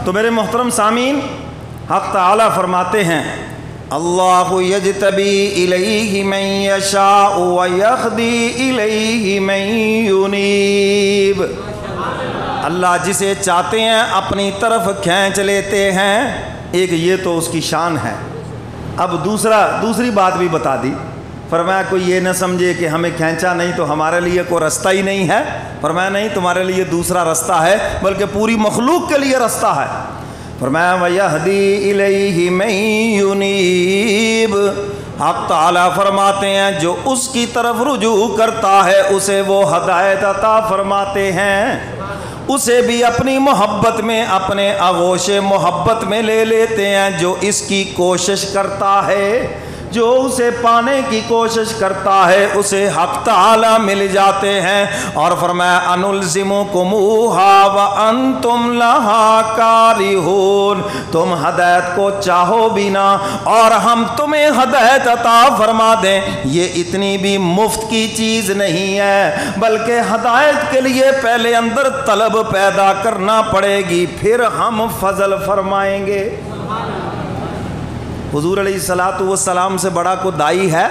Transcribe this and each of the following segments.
تو میرے محترم سامعین، حق تعالیٰ فرماتے ہیں اللہ یجتبی الیہ من یشاء ویہدی الیہ من ینیب، اللہ جسے چاہتے ہیں اپنی طرف کھینچ لیتے ہیں۔ ایک یہ تو اس کی شان ہے۔ اب دوسری بات بھی بتا دی، فرمایا کوئی یہ نہ سمجھے کہ ہمیں کھینچا نہیں تو ہمارے لیے کوئی رستہ ہی نہیں ہے، فرمایا نہیں، تمہارے لیے دوسرا رستہ ہے، بلکہ پوری مخلوق کے لیے رستہ ہے۔ فرمایا وَيَهْدِي إِلَيْهِ مَن يُنِيبُ، حق تعالیٰ فرماتے ہیں جو اس کی طرف رجوع کرتا ہے اسے وہ ہدایت عطا فرماتے ہیں، اسے بھی اپنی محبت میں، اپنے آغوش محبت میں لے لیتے ہیں۔ جو اس کی کوشش کرتا ہے، جو اسے پانے کی کوشش کرتا ہے، اسے حق تعالیٰ مل جاتے ہیں۔ اور فرمایا أَنُلْزِمُكُمُوهَا وَأَنْتُمْ لَهَا كَارِهُونَ، تم ہدایت کو چاہو بھی نہ اور ہم تمہیں ہدایت عطا فرما دیں، یہ اتنی بھی مفت کی چیز نہیں ہے، بلکہ ہدایت کے لیے پہلے اندر طلب پیدا کرنا پڑے گی، پھر ہم فضل فرمائیں گے۔ حضور علیہ الصلوۃ والسلام سے بڑا کو دائی ہے؟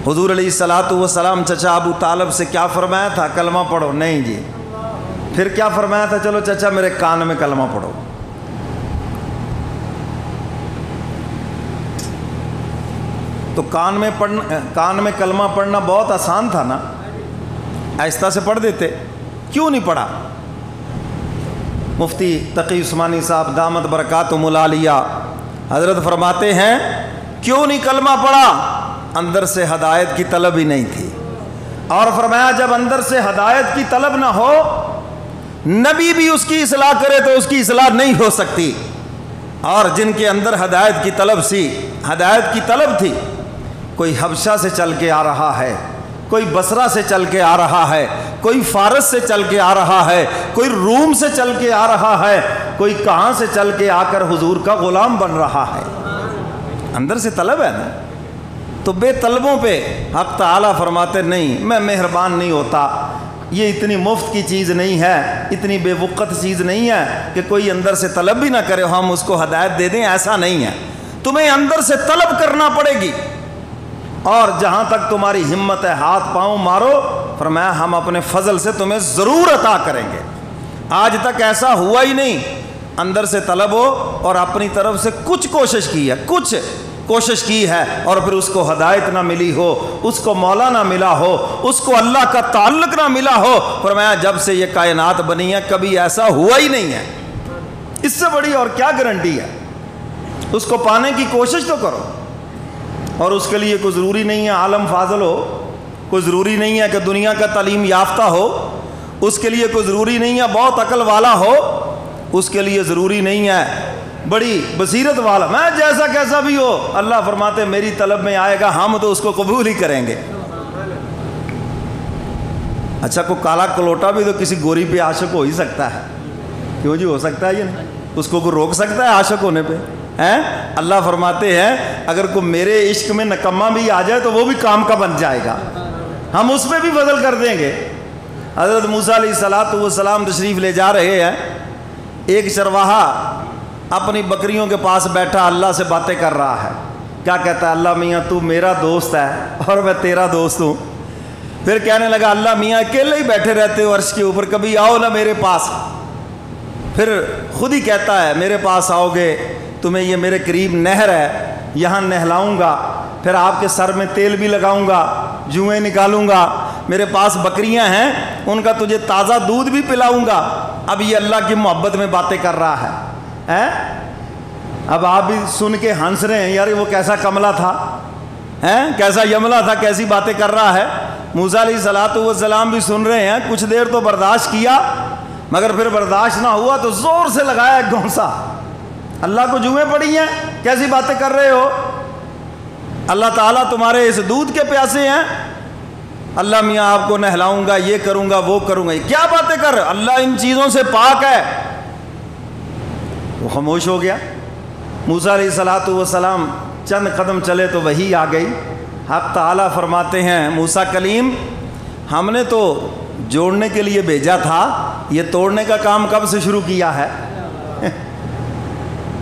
حضور علیہ الصلوۃ والسلام چچا ابو طالب سے کیا فرمایا تھا؟ کلمہ پڑھو؟ نہیں جی۔ پھر کیا فرمایا تھا؟ چلو چچا میرے کان میں کلمہ پڑھو۔ تو کان میں کلمہ پڑھنا بہت آسان تھا نا، آہستہ سے پڑھ دیتے، کیوں نہیں پڑھا؟ مفتی تقی عثمانی صاحب دامت برکاتہم العالیہ حضرت فرماتے ہیں کیوں نہیں کلمہ پڑھا؟ اندر سے ہدایت کی طلب ہی نہیں تھی۔ اور فرمایا جب اندر سے ہدایت کی طلب نہ ہو، نبی بھی اس کی اصلاح کرے تو اس کی اصلاح نہیں ہو سکتی۔ اور جن کے اندر ہدایت کی طلب تھی، کوئی حبشہ سے چل کے آ رہا ہے، کوئی بصرہ سے چل کے آ رہا ہے، کوئی فارس سے چل کے آ رہا ہے، کوئی روم سے چل کے آ رہا ہے، کوئی کہاں سے چل کے آ کر حضور کا غلام بن رہا ہے، اندر سے طلب ہے نا۔ تو بے طلبوں پہ حق تعالیٰ فرماتے نہیں، میں مہربان نہیں ہوتا، یہ اتنی مفت کی چیز نہیں ہے، اتنی بے وقت چیز نہیں ہے کہ کوئی اندر سے طلب بھی نہ کرے ہم اس کو ہدایت دے دیں، ایسا نہیں ہے، تمہیں اندر سے طلب کرنا پڑے گی۔ اور جہاں تک تمہاری ہمت ہے ہاتھ پاؤں مارو، فرمایا ہم اپنے فضل سے تمہیں ضرور عطا کریں گے۔ آج تک ایسا ہوا ہی نہیں، اندر سے طلب ہو اور اپنی طرف سے کچھ کوشش کی ہے اور پھر اس کو ہدایت نہ ملی ہو، اس کو مولا نہ ملا ہو، اس کو اللہ کا تعلق نہ ملا ہو۔ فرمایا جب سے یہ کائنات بنی ہے کبھی ایسا ہوا ہی نہیں ہے، اس سے بڑی اور کیا گارنٹی ہے؟ اس کو پانے کی کوشش تو کرو۔ اور اس کے لیے کوئی ضروری نہیں ہے عالم فاضل ہو، کوئی ضروری نہیں ہے کہ دنیا کا تعلیم یافتہ ہو، اس کے لیے کوئی ضروری نہیں ہے بہت عقل والا ہو، اس کے لیے ضروری نہیں ہے بڑی بصیرت والا، میں جیسا کیسا بھی ہو، اللہ فرماتے میری طلب میں آئے گا ہم تو اس کو قبول ہی کریں گے۔ اچھا کوئی کالا کلوٹا بھی تو کسی گوری پہ عاشق ہو ہی سکتا ہے، کیوں جی ہو سکتا ہے یہ نہیں؟ اس کو کوئی روک سکتا ہے عاشق ہونے پہ؟ اللہ فرماتے ہیں اگر کوئی میرے عشق میں نکمہ بھی آ جائے تو وہ بھی کام کا بن جائے گا، ہم اس پہ بھی فضل کر دیں گے۔ حضرت موسیٰ علیہ الصلوۃ والسلام تشریف لے جا رہے ہیں، ایک چرواہا اپنی بکریوں کے پاس بیٹھا اللہ سے باتیں کر رہا ہے، کیا کہتا ہے؟ اللہ میاں تو میرا دوست ہے اور میں تیرا دوست ہوں۔ پھر کہنے لگا اللہ میاں اکیلے ہی بیٹھے رہتے ہو عرش کے اوپر، کبھی آؤ نہ میرے پاس۔ پھر خود ہی کہتا ہے میرے پاس آؤ گے تمہیں یہ میرے قریب نہر ہے، یہاں نہلاؤں گا، پھر آپ کے سر میں تیل بھی لگاؤں گا، جوئیں نکالوں گا، میرے پاس بکریاں ہیں ان کا تجھے تازہ دودھ بھی پلاؤں گا۔ اب یہ اللہ کی محبت میں باتیں کر رہا ہے۔ اب آپ بھی سن کے ہنس رہے ہیں، یار وہ کیسا کملا تھا، کیسا یملا تھا، کیسی باتیں کر رہا ہے۔ موسیٰ علیہ الصلوۃ والسلام بھی سن رہے ہیں، کچھ دیر تو برداشت کیا، مگر پھر برداشت نہ ہوا تو زور سے لگایا ایک گھونسا، اللہ کو جوئیں پڑی ہیں، کیسی باتیں کر رہے ہو، اللہ تعالیٰ تمہارے اس دودھ کے پیاسے ہیں، اللہ میاں آپ کو نہلاؤں گا، یہ کروں گا وہ کروں گا، کیا باتیں کر، اللہ ان چیزوں سے پاک ہے۔ وہ خاموش ہو گیا۔ موسیٰ علیہ الصلوۃ والسلام چند قدم چلے تو وحی آ گئی۔ حق تعالیٰ فرماتے ہیں موسیٰ کلیم ہم نے تو جوڑنے کے لیے بھیجا تھا، یہ توڑنے کا کام کب سے شروع کیا ہے؟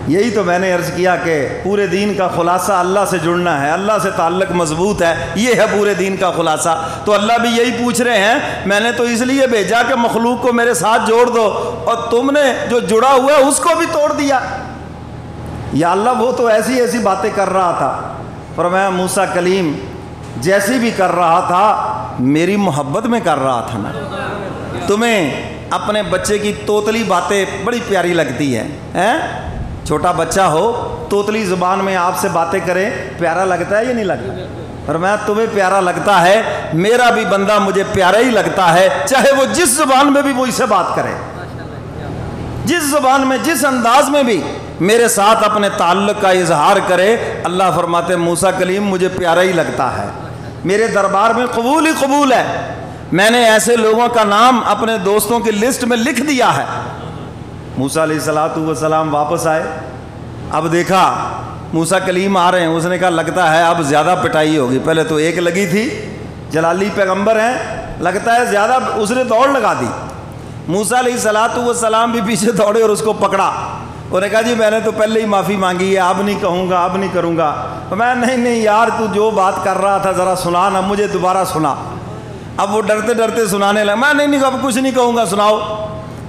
یہی تو میں نے عرض کیا کہ پورے دین کا خلاصہ اللہ سے جڑنا ہے، اللہ سے تعلق مضبوط ہے، یہ ہے پورے دین کا خلاصہ۔ تو اللہ بھی یہی پوچھ رہے ہیں، میں نے تو اس لیے بھیجا کہ مخلوق کو میرے ساتھ جوڑ دو، اور تم نے جو جڑا ہوا ہے اس کو بھی توڑ دیا۔ یا اللہ وہ تو ایسی ایسی باتیں کر رہا تھا، فرمایا موسیٰ کلیم جیسی بھی کر رہا تھا میری محبت میں کر رہا تھا نا۔ تمہیں اپنے بچے کی توتلی باتیں بڑی پیاری لگتی ہیں، چھوٹا بچہ ہو توتلی زبان میں آپ سے باتیں کرے، پیارا لگتا ہے یا نہیں لگتا؟ فرمایا تمہیں پیارا لگتا ہے، میرا بھی بندہ مجھے پیارا ہی لگتا ہے، چاہے وہ جس زبان میں بھی وہ اسے بات کرے، جس زبان میں جس انداز میں بھی میرے ساتھ اپنے تعلق کا اظہار کرے۔ اللہ فرماتے موسیٰ کلیم مجھے پیارا ہی لگتا ہے، میرے دربار میں قبول ہی قبول ہے۔ میں نے ایسے لوگوں کا نام اپنے دوستوں کی لسٹ میں لکھ دیا ہے۔ موسیٰ علیہ السلام واپس آئے، اب دیکھا موسیٰ کلیم آ رہے ہیں، اس نے کہا لگتا ہے اب زیادہ پٹائی ہوگی، پہلے تو ایک لگی تھی، جلالی پیغمبر ہیں، لگتا ہے زیادہ، اس نے دوڑ لگا دی۔ موسیٰ علیہ السلام بھی پیچھے دوڑے اور اس کو پکڑا، انہوں نے کہا جی میں نے تو پہلے ہی معافی مانگی ہے، اب نہیں کہوں گا، اب نہیں کروں گا۔ میں نہیں یار تو جو بات کر رہا تھا ذرا سنا نا، مجھے دوبارہ سنا۔ اب وہ ڈرتے ڈرتے سنانے لگا، میں نہیں اب کچھ نہیں کہوں گا، سناؤ۔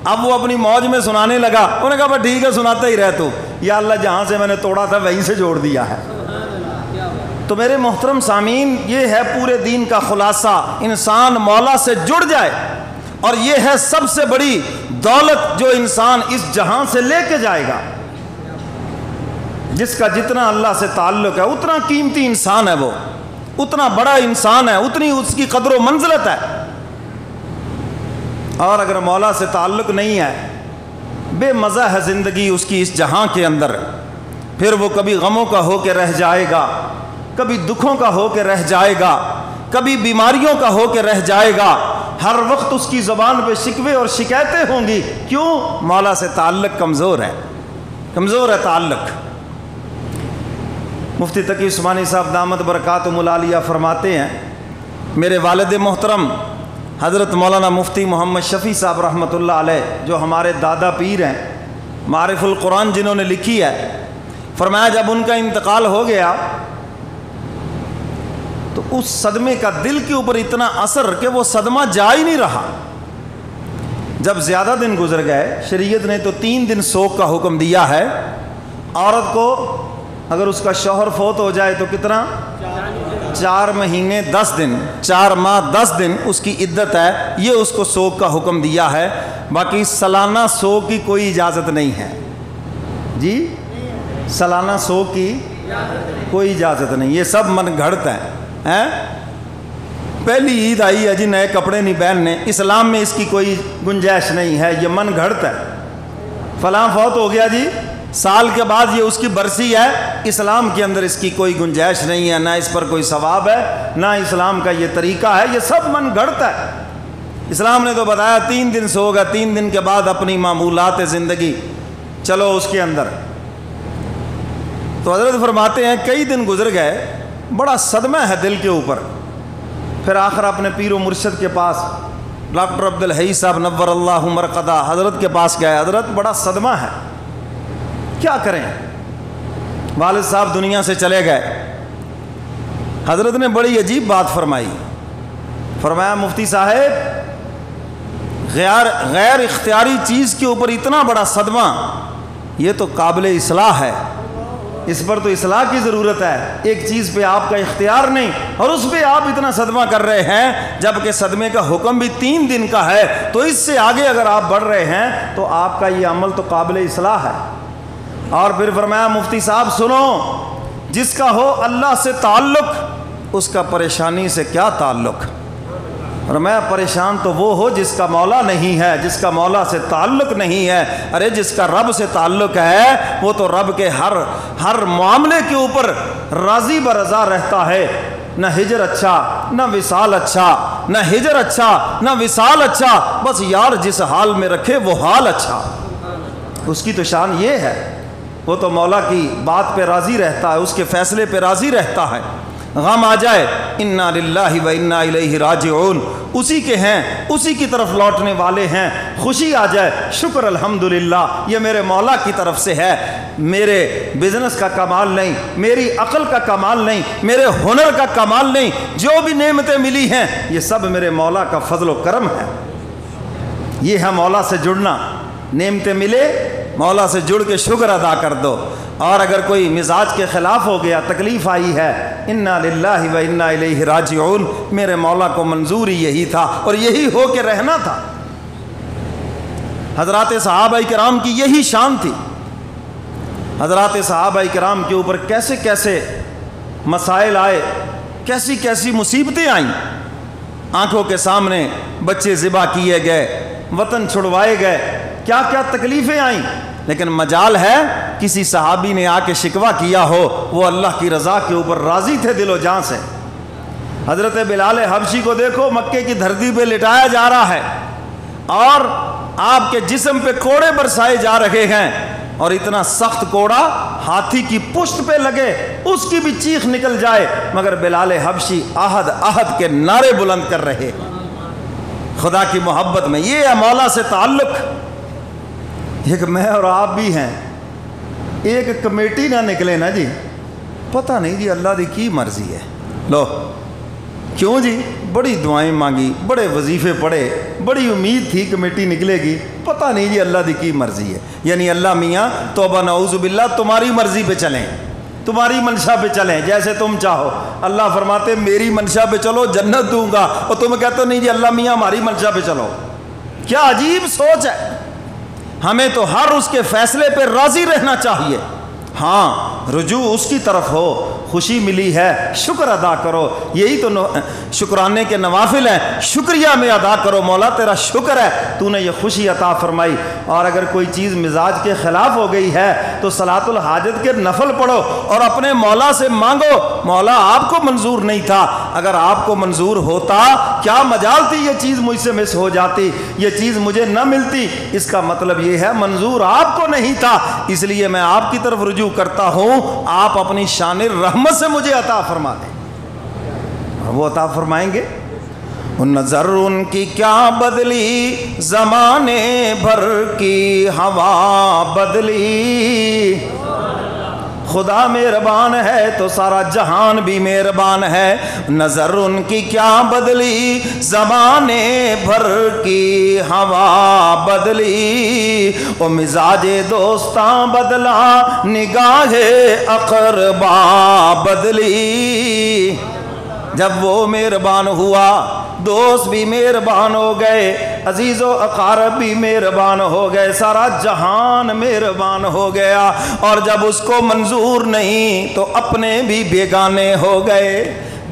اب وہ اپنی موج میں سنانے لگا، انہوں نے کہا بس ٹھیک ہے سناتا ہی رہ تو، یا اللہ جہاں سے میں نے توڑا تھا وہیں سے جوڑ دیا ہے۔ تو میرے محترم سامعین، یہ ہے پورے دین کا خلاصہ، انسان مولا سے جڑ جائے، اور یہ ہے سب سے بڑی دولت جو انسان اس جہاں سے لے کے جائے گا۔ جس کا جتنا اللہ سے تعلق ہے اتنا قیمتی انسان ہے، وہ اتنا بڑا انسان ہے، اتنی اس کی قدر و منزلت ہے۔ اور اگر مولا سے تعلق نہیں ہے، بے مزہ ہے زندگی اس کی اس جہاں کے اندر، پھر وہ کبھی غموں کا ہو کے رہ جائے گا، کبھی دکھوں کا ہو کے رہ جائے گا، کبھی بیماریوں کا ہو کے رہ جائے گا، ہر وقت اس کی زبان پہ شکوے اور شکایتیں ہوں گی۔ کیوں؟ مولا سے تعلق کمزور ہے، کمزور ہے تعلق۔ مفتی تقی عثمانی صاحب دامت برکاتہم العالیہ فرماتے ہیں، میرے والد محترم حضرت مولانا مفتی محمد شفیع صاحب رحمۃ اللہ علیہ، جو ہمارے دادا پیر ہیں، معارف القرآن جنہوں نے لکھی ہے، فرمایا جب ان کا انتقال ہو گیا تو اس صدمے کا دل کے اوپر اتنا اثر کہ وہ صدمہ جا ہی نہیں رہا۔ جب زیادہ دن گزر گئے، شریعت نے تو 3 دن سوگ کا حکم دیا ہے، عورت کو اگر اس کا شوہر فوت ہو جائے تو کتنا؟ 4 مہینے 10 دن، 4 ماہ 10 دن اس کی عدت ہے، یہ اس کو سوگ کا حکم دیا ہے۔ باقی سالانہ سوگ کی کوئی اجازت نہیں ہے جی، سالانہ سوگ کی کوئی اجازت نہیں، یہ سب من گھڑت ہے۔ پہلی عید آئی ہے جی، نئے کپڑے نہیں پہننے، اسلام میں اس کی کوئی گنجائش نہیں ہے، یہ من گھڑت ہے۔ فلاں فوت ہو گیا جی، سال کے بعد یہ اس کی برسی ہے، اسلام کے اندر اس کی کوئی گنجائش نہیں ہے، نہ اس پر کوئی ثواب ہے، نہ اسلام کا یہ طریقہ ہے، یہ سب من گھڑت ہے۔ اسلام نے تو بتایا 3 دن سو گا، 3 دن کے بعد اپنی معمولات زندگی چلو اس کے اندر۔ تو حضرت فرماتے ہیں کئی دن گزر گئے، بڑا صدمہ ہے دل کے اوپر، پھر آخر اپنے پیر و مرشد کے پاس ڈاکٹر عبدالحی صاحب نور اللہ مرقدہ حضرت کے پاس گئے، حضرت بڑا صدمہ ہے، کیا کریں؟ والد صاحب دنیا سے چلے گئے۔ حضرت نے بڑی عجیب بات فرمائی، فرمایا مفتی صاحب غیر اختیاری چیز کے اوپر اتنا بڑا صدمہ، یہ تو قابل اصلاح ہے، اس پر تو اصلاح کی ضرورت ہے۔ ایک چیز پہ آپ کا اختیار نہیں اور اس پہ آپ اتنا صدمہ کر رہے ہیں، جبکہ صدمے کا حکم بھی 3 دن کا ہے، تو اس سے آگے اگر آپ بڑھ رہے ہیں تو آپ کا یہ عمل تو قابل اصلاح ہے۔ اور پھر فرمایا مفتی صاحب سنو، جس کا ہو اللہ سے تعلق اس کا پریشانی سے کیا تعلق؟ فرمایا پریشان تو وہ ہو جس کا مولا نہیں ہے، جس کا مولا سے تعلق نہیں ہے۔ ارے جس کا رب سے تعلق ہے وہ تو رب کے ہر معاملے کے اوپر راضی برضا رہتا ہے۔ نہ ہجر اچھا، نہ وصال اچھا، نہ ہجر اچھا، نہ وصال اچھا، بس یار جس حال میں رکھے وہ حال اچھا۔ اس کی تو شان یہ ہے، وہ تو مولا کی بات پہ راضی رہتا ہے، اس کے فیصلے پہ راضی رہتا ہے۔ غم آ جائے انا للہ و انا الیہ راجعون، اسی کے ہیں، اسی کی طرف لوٹنے والے ہیں۔ خوشی آ جائے شکر الحمدللہ یہ میرے مولا کی طرف سے ہے، میرے بزنس کا کمال نہیں، میری عقل کا کمال نہیں، میرے ہنر کا کمال نہیں، جو بھی نعمتیں ملی ہیں یہ سب میرے مولا کا فضل و کرم ہے۔ یہ ہے مولا سے جڑنا، نعمتیں ملے مولا سے جڑ کے شکر ادا کر دو، اور اگر کوئی مزاج کے خلاف ہو گیا، تکلیف آئی ہے، انا للہ و انا الیہ راجعون، میرے مولا کو منظور ہی یہی تھا اور یہی ہو کے رہنا تھا۔ حضرات صحابہ کرام کی یہی شان تھی۔ حضرات صحابہ کرام کے اوپر کیسے کیسے مسائل آئے، کیسی کیسی مصیبتیں آئیں، آنکھوں کے سامنے بچے ذبح کیے گئے، وطن چھڑوائے گئے، کیا کیا تکلیفیں آئیں، لیکن مجال ہے کسی صحابی نے آ کے شکوہ کیا ہو، وہ اللہ کی رضا کے اوپر راضی تھے دل و جان سے۔ حضرت بلال حبشی کو دیکھو، مکے کی دھرتی پہ لٹایا جا رہا ہے اور آپ کے جسم پہ کوڑے برسائے جا رہے ہیں، اور اتنا سخت کوڑا ہاتھی کی پشت پہ لگے اس کی بھی چیخ نکل جائے، مگر بلال حبشی احد احد کے نعرے بلند کر رہے خدا کی محبت میں۔ یہ ہے مولا سے تعلق۔ ایک میں اور آپ بھی ہیں، ایک کمیٹی نہ نکلے نا جی، پتہ نہیں جی اللہ دی کی مرضی ہے، لو کیوں جی، بڑی دعائیں مانگی، بڑے وظیفے پڑھے، بڑی امید تھی کمیٹی نکلے گی، پتہ نہیں جی اللہ دی کی مرضی ہے۔ یعنی اللہ میاں توبہ نعوذ باللہ تمہاری مرضی پہ چلیں، تمہاری منشا پہ چلیں جیسے تم چاہو۔ اللہ فرماتے میری منشا پہ چلو جنت دوں گا، اور تم کہتے ہو نہیں جی اللہ میاں ہماری منشا پہ چلو۔ کیا عجیب سوچ ہے۔ ہمیں تو ہر اس کے فیصلے پہ راضی رہنا چاہیے۔ ہاں رجوع اس کی طرف ہو، خوشی ملی ہے شکر ادا کرو، یہی تو شکرانے کے نوافل ہیں، شکریہ میں ادا کرو، مولا تیرا شکر ہے تو نے یہ خوشی عطا فرمائی۔ اور اگر کوئی چیز مزاج کے خلاف ہو گئی ہے تو صلاۃ الحاجت کے نفل پڑھو اور اپنے مولا سے مانگو، مولا آپ کو منظور نہیں تھا، اگر آپ کو منظور ہوتا کیا مجال تھی یہ چیز مجھ سے مس ہو جاتی، یہ چیز مجھے نہ ملتی۔ اس کا مطلب یہ ہے منظور آپ کو نہیں تھا، اس لیے میں آپ کی طرف رجوع کرتا ہوں، آپ اپنی شان رحمت سے مجھے عطا فرما دیں۔ وہ عطا فرمائیں گے۔ نظر ان کی کیا بدلی زمانے بھر کی ہوا بدلی، خدا مہربان ہے تو سارا جہان بھی مہربان ہے۔ نظر ان کی کیا بدلی زمانے بھر کی ہوا بدلی، او مزاج دوستاں بدلا نگاہ اقربا بدلی۔ جب وہ مہربان ہوا دوست بھی مہربان ہو گئے، عزیز و اقارب بھی مہربان ہو گئے، سارا جہان مہربان ہو گیا۔ اور جب اس کو منظور نہیں تو اپنے بھی بیگانے ہو گئے،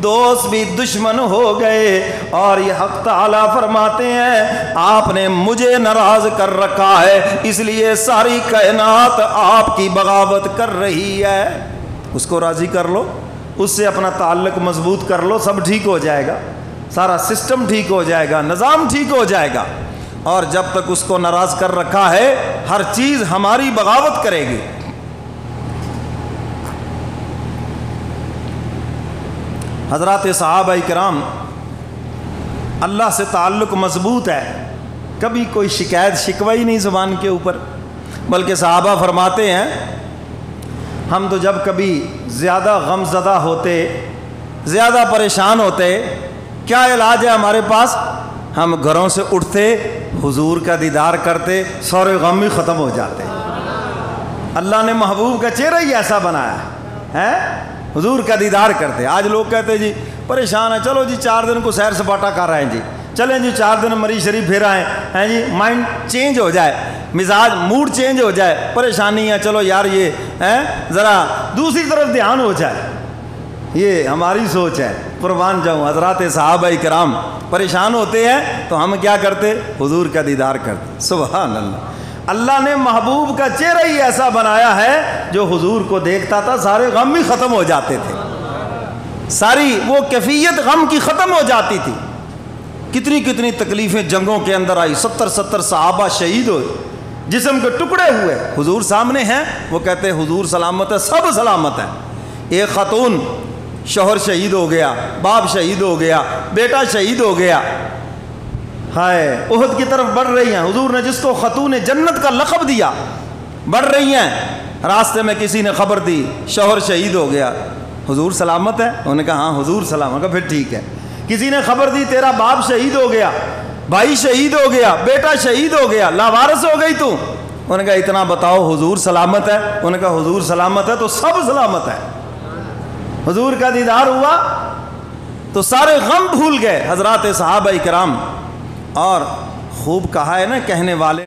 دوست بھی دشمن ہو گئے۔ اور یہ حق تعالیٰ فرماتے ہیں آپ نے مجھے ناراض کر رکھا ہے، اس لیے ساری کائنات آپ کی بغاوت کر رہی ہے۔ اس کو راضی کر لو، اس سے اپنا تعلق مضبوط کر لو، سب ٹھیک ہو جائے گا، سارا سسٹم ٹھیک ہو جائے گا، نظام ٹھیک ہو جائے گا۔ اور جب تک اس کو ناراض کر رکھا ہے ہر چیز ہماری بغاوت کرے گی۔ حضرات صحابہ کرام، اللہ سے تعلق مضبوط ہے، کبھی کوئی شکایت شکوہ ہی نہیں زبان کے اوپر، بلکہ صحابہ فرماتے ہیں ہم تو جب کبھی زیادہ غم زدہ ہوتے، زیادہ پریشان ہوتے، کیا علاج ہے ہمارے پاس؟ ہم گھروں سے اٹھتے، حضور کا دیدار کرتے، سارے غم ہی ختم ہو جاتے۔ اللہ نے محبوب کا چہرہ ہی ایسا بنایا ہے، حضور کا دیدار کرتے۔ آج لوگ کہتے جی پریشان ہیں، چلو جی 4 دن کو سیر سپاٹا کر رہے ہیں جی، چلیں جی 4 دن مری شریف پھر آئیں ہیں جی، مائنڈ چینج ہو جائے، مزاج موڈ چینج ہو جائے، پریشانی ہے چلو یار یہ ذرا دوسری طرف دھیان ہو جائے۔ یہ ہماری سوچ ہے، قربان جاؤں۔ حضرات صحابہ کرام پریشان ہوتے ہیں تو ہم کیا کرتے؟ حضور کا دیدار کرتے۔ سبحان اللہ، اللہ نے محبوب کا چہرہ ہی ایسا بنایا ہے جو حضور کو دیکھتا تھا سارے غم ہی ختم ہو جاتے تھے، ساری وہ کیفیت غم کی ختم ہو جاتی تھی۔ کتنی کتنی تکلیفیں جنگوں کے اندر آئی، 70 صحابہ شہید ہوئے، جسم کے ٹکڑے ہوئے، حضور سامنے ہیں، وہ کہتے ہیں حضور سلامت ہے، سب سلامت ہیں۔ ایک خاتون شوہر شہید ہو گیا، باپ شہید ہو گیا، بیٹا شہید ہو گیا، ہائے احد کی طرف بڑھ رہی ہیں، حضور نے جس کو خاتون جنت کا لقب دیا، بڑھ رہی ہیں، راستے میں کسی نے خبر دی شوہر شہید ہو گیا، حضور سلامت ہے؟ انہوں نے کہا ہاں حضور سلامت ہے، پھر ٹھیک ہے۔ کسی نے خبر دی تیرا باپ شہید ہو گیا، بھائی شہید ہو گیا، بیٹا شہید ہو گیا، لاوارث ہو گئی تو، انہوں نے کہا اتنا بتاؤ حضور سلامت ہے؟ انہوں نے کہا حضور سلامت ہے تو سب سلامت ہے۔ حضور کا دیدار ہوا تو سارے غم بھول گئے حضرات صحابہ کرام، اور خوب کہا ہے نا کہنے والے